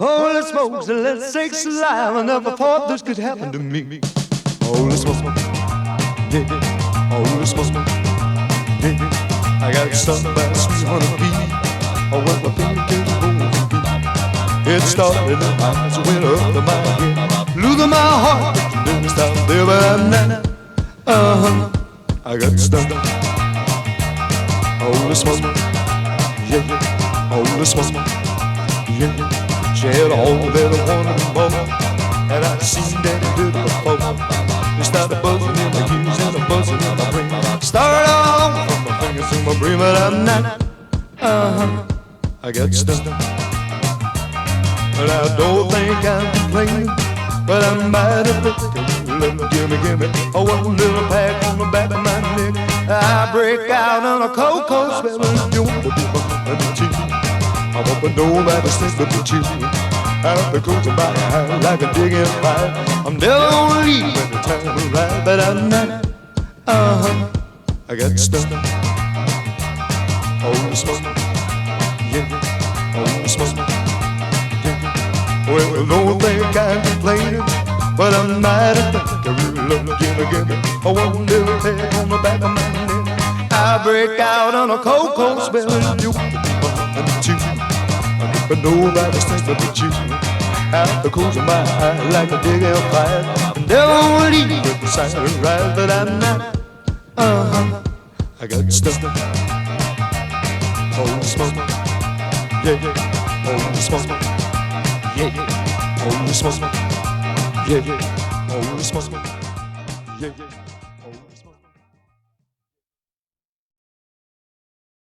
Holy smokes, let's sakes alive. I never thought this could happen to me. Holy smokes, yeah, yeah. Holy smokes, yeah, yeah. I got something by sweet honey bee. Oh, what my fingertips over be. It started in my eyes, went up to my head, losing my heart. But you never stop there, but I'm not. I got stuck. Holy smokes, yeah, yeah. Holy smokes, yeah, yeah. She had all that I wanted and more, and I'd seen that do it before. It started buzzing in my ears and a buzzing in my brain. Started off from my fingers to my brain, but I'm not. I got stuck. But I don't think I'm complaining, but I'm mighty particular. Gimme a one little pack on the back of my neck. I break out on a cold sweat if you want to be my cheek. I hope nobody's thinking but you. Out the coast of my eye like a digging fire. I'm never gonna leave when the time arrives, but I'm not. I got stuck. Holy smoke, yeah. Holy smoke, yeah. Well, don't think I'm complaining, but I'm not a thinker. Gimme a one little peg on the back of my neck. I break out on a cold spell if you want to be my too. But nobody's thinking but you. Out the coast of my eye like a digging fire. And never gonna leave with the silent rise, but I'm not. I got stuck. Holy smoke, yeah, yeah. Holy smoke, yeah, yeah. Holy smoke, yeah, yeah. Holy smoke, yeah, yeah.